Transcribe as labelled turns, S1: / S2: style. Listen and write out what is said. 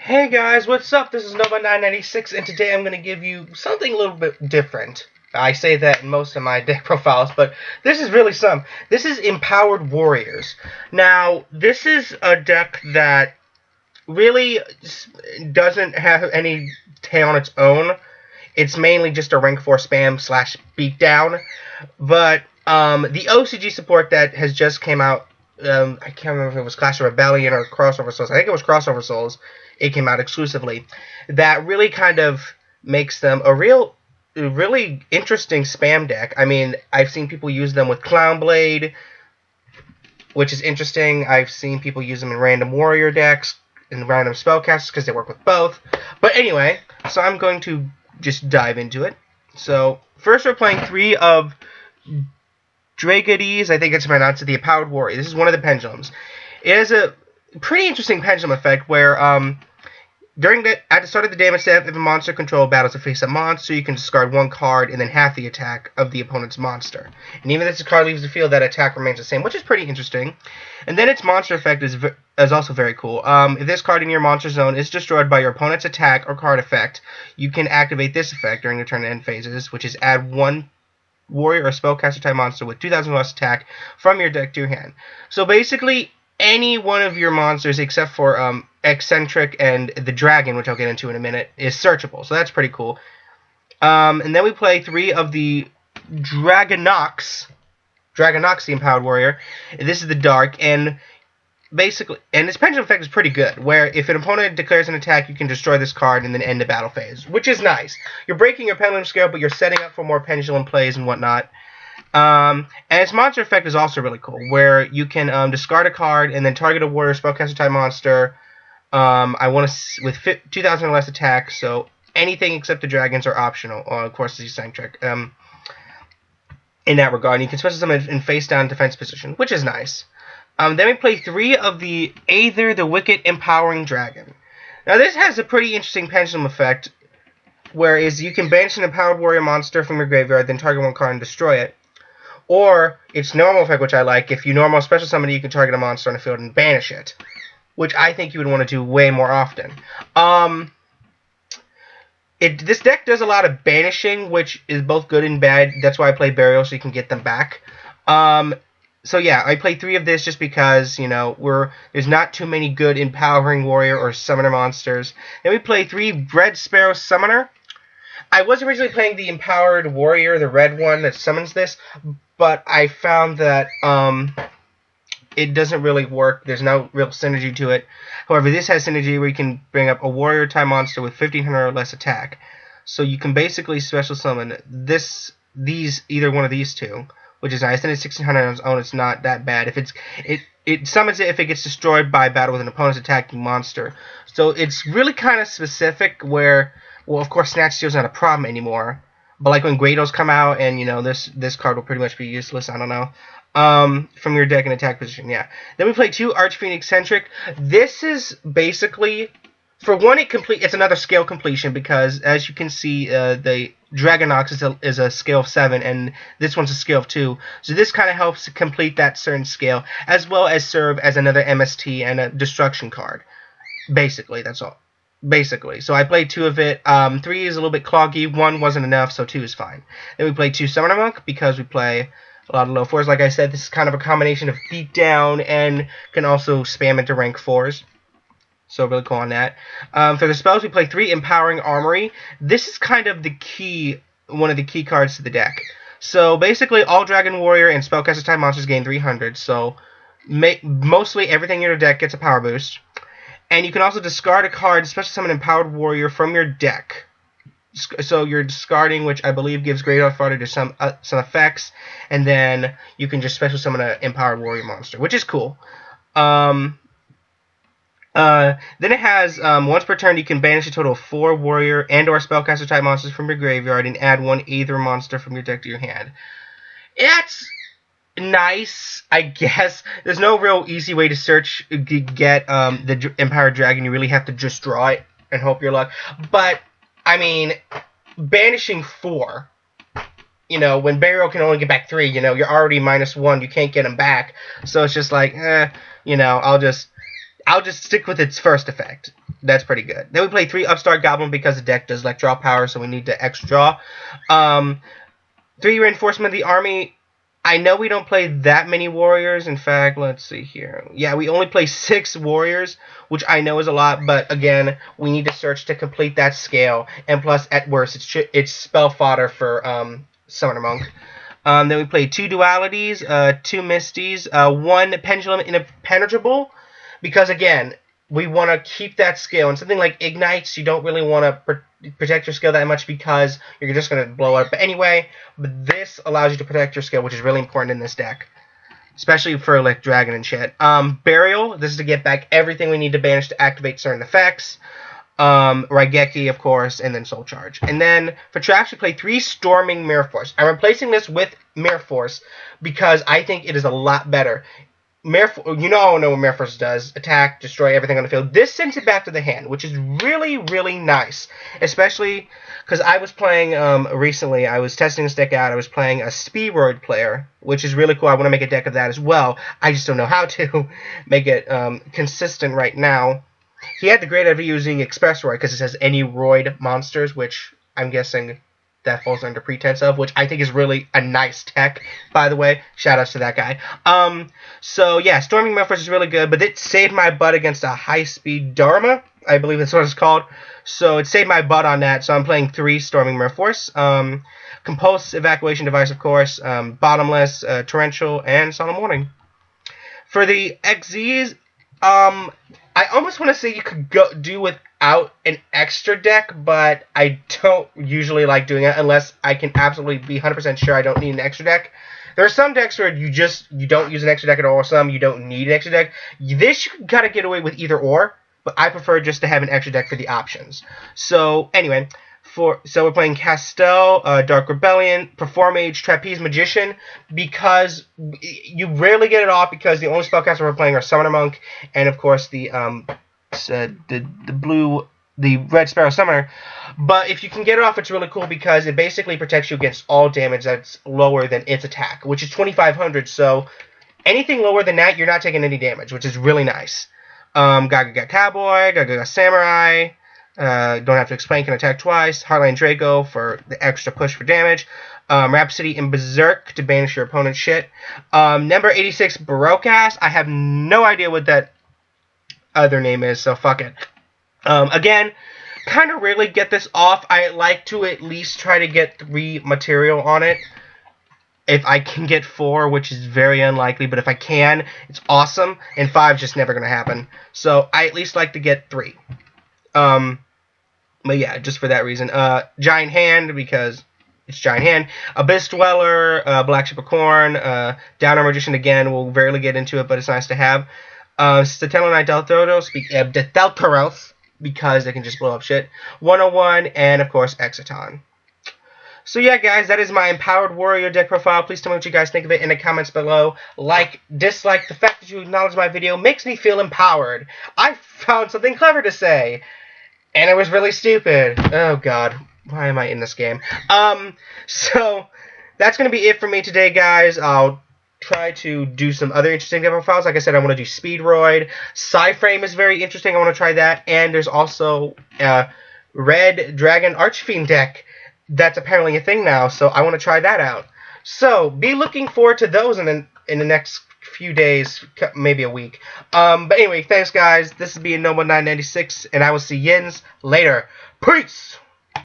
S1: Hey guys, what's up? This is Nova996, and today I'm going to give you something a little bit different. I say that in most of my deck profiles, but this is really some. This is Empowered Warriors. Now, this is a deck that really doesn't have any tail on its own. It's mainly just a rank 4 spam slash beatdown. But the OCG support that has just came out, I can't remember if it was Clash of Rebellion or Crossover Souls. I think it was Crossover Souls. It came out exclusively. That really kind of makes them a really interesting spam deck. I mean, I've seen people use them with Clownblade, which is interesting. I've seen people use them in random warrior decks and random spellcasters because they work with both. But anyway, so I'm going to just dive into it. So first we're playing 3 of Dragades. I think it's pronounced the Empowered Warrior. This is one of the pendulums. It has a pretty interesting pendulum effect where at the start of the damage step, if a monster control battles a face-up monster, you can discard 1 card and then half the attack of the opponent's monster. And even if this card leaves the field, that attack remains the same, which is pretty interesting. And then its monster effect is also very cool. If this card in your monster zone is destroyed by your opponent's attack or card effect, you can activate this effect during your turn and end phases, which is add 1 warrior or spellcaster type monster with 2,000 less attack from your deck to your hand. So basically, any one of your monsters except for Eccentric and the Dragon, which I'll get into in a minute, is searchable. So that's pretty cool. And then we play 3 of the Dragonox, the Empowered Warrior. This is the Dark, and basically, and this pendulum effect is pretty good, where if an opponent declares an attack, you can destroy this card and then end the battle phase, which is nice. You're breaking your pendulum scale, but you're setting up for more pendulum plays and whatnot. And its monster effect is also really cool, where you can discard a card and then target a warrior spellcaster type monster. With 2,000 or less attack, so anything except the dragons are optional. Of course, the eccentric. In that regard, and you can special summon in face down defense position, which is nice. Then we play 3 of the Aether, the Wicked Empowering Dragon. Now this has a pretty interesting pendulum effect, whereas you can banish an empowered warrior monster from your graveyard, then target 1 card and destroy it. Or its normal effect, which I like. If you normal special summon it, you can target a monster on the field and banish it, which I think you would want to do way more often. This deck does a lot of banishing, which is both good and bad. That's why I play Burial, so you can get them back. So yeah, I play 3 of this just because, you know, there's not too many good Empowering Warrior or Summoner monsters. Then we play 3 Red Sparrow Summoner. I was originally playing the Empowered Warrior, the red one that summons this, but I found that it doesn't really work. There's no real synergy to it. However, this has synergy where you can bring up a warrior type monster with 1,500 or less attack. So you can basically special summon either one of these 2, which is nice. Then it's 1,600 on its own. It's not that bad. It summons it if it gets destroyed by battle with an opponent's attacking monster. So it's really kind of specific where, well, of course, Snatch Steal's not a problem anymore. But like when Grados come out, and you know this card will pretty much be useless. I don't know. From your deck in attack position, yeah. Then we play 2 Archfiend Eccentric. This is basically, for one, it's another scale completion because, as you can see, the Dragonox is a scale of 7, and this one's a scale of 2. So this kind of helps to complete that certain scale, as well as serve as another MST and a destruction card. Basically, that's all. Basically. So I played 2 of it. 3 is a little bit cloggy. 1 wasn't enough, so 2 is fine. Then we play 2 Summoner Monk because we play a lot of low 4s. Like I said, this is kind of a combination of beatdown and can also spam into rank 4s. So really cool on that. For the spells, we play 3 Empowering Armory. This is kind of one of the key cards to the deck. So basically, all Dragon Warrior and Spellcaster type monsters gain 300. So mostly everything in your deck gets a power boost. And you can also discard a card, special summon Empowered Warrior from your deck. So you're discarding, which I believe gives Great Authority to some effects, and then you can just special summon an Empowered Warrior monster, which is cool. Then it has, once per turn, you can banish a total of 4 Warrior and or Spellcaster type monsters from your graveyard and add 1 Aether monster from your deck to your hand. It's nice, I guess. There's no real easy way to get the Empowered Dragon. You really have to just draw it and hope your luck. But I mean, banishing 4, you know, when Burial can only get back 3, you know, you're already -1, you can't get them back. So it's just like, you know, I'll just stick with its first effect. That's pretty good. Then we play 3 Upstart Goblin because the deck does draw power, so we need the extra draw. 3 Reinforcement of the Army. I know we don't play that many warriors. In fact, let's see here. Yeah, we only play 6 warriors, which I know is a lot, but again, we need to search to complete that scale. And plus, at worst, it's spell fodder for Summoner Monk. Then we play 2 Dualities, 2 Misties, 1 Pendulum Impenetrable, because again, we want to keep that scale. And something like Ignites, you don't really want to protect your skill that much because you're just going to blow up. But anyway, this allows you to protect your skill, which is really important in this deck, especially for Dragon and shit. Burial, this is to get back everything we need to banish to activate certain effects. Raigeki, of course, and then Soul Charge. And then for traps, we play 3 Storming Mirror Force. I'm replacing this with Mirror Force because I think it is a lot better. You know what Mirror Force does. Attack, destroy everything on the field. This sends it back to the hand, which is really, really nice. Especially because I was playing, recently, I was testing this deck out. I was playing a Speedroid player, which is really cool. I want to make a deck of that as well. I just don't know how to make it consistent right now. He had the great idea of using Express Roid because it says any Roid monsters, which I'm guessing that falls under pretense of, which I think is really a nice tech, by the way. Shout outs to that guy. So yeah, Storming Mirror Force is really good, but it saved my butt against a high-speed Dharma, I believe that's what it's called. So it saved my butt on that, so I'm playing 3 Storming Mirror Force. Compulse Evacuation Device, of course, Bottomless, Torrential, and Solemn Warning. For the XZs, I almost want to say you could do without an extra deck, but I don't usually like doing it unless I can absolutely be 100% sure I don't need an extra deck. There are some decks where you don't use an extra deck at all, or some you don't need an extra deck. This you gotta get away with either or, but I prefer just to have an extra deck for the options. So anyway, so we're playing Castel, Dark Rebellion, Perform Mage, Trapeze Magician, because you rarely get it off because the only spellcaster we're playing are Summoner Monk and of course the Red Sparrow Summoner. But if you can get it off, it's really cool because it basically protects you against all damage that's lower than its attack, which is 2,500. So anything lower than that, you're not taking any damage, which is really nice. Gaga Cowboy, Gaga Samurai. Don't have to explain, can attack twice. Heartline Draco for the extra push for damage. Rhapsody and Berserk to banish your opponent's shit. Number 86, Baroque Ass. I have no idea what that other name is, so fuck it. Again, kind of rarely get this off. I like to at least try to get 3 material on it. If I can get 4, which is very unlikely, but if I can, it's awesome. And 5 is just never going to happen. So I at least like to get 3. But yeah, just for that reason. Giant Hand, because it's Giant Hand. Abyss Dweller, Black Ship of Corn, Downer Magician again. We'll rarely get into it, but it's nice to have. Statelonite Deltaros, because they can just blow up shit. 101, and of course, Exiton. So yeah, guys, that is my Empowered Warrior deck profile. Please tell me what you guys think of it in the comments below. Like, dislike, the fact that you acknowledge my video makes me feel empowered. I found something clever to say. And it was really stupid. Oh, God. Why am I in this game? So, that's going to be it for me today, guys. I'll try to do some other interesting deck profiles. Like I said, I want to do Speedroid. Psyframe is very interesting. I want to try that. And there's also a Red Dragon Archfiend deck that's apparently a thing now. So, I want to try that out. So, be looking forward to those in the next few days, maybe a week. But anyway, thanks guys. This is being Noble996, and I will see yins later. Peace!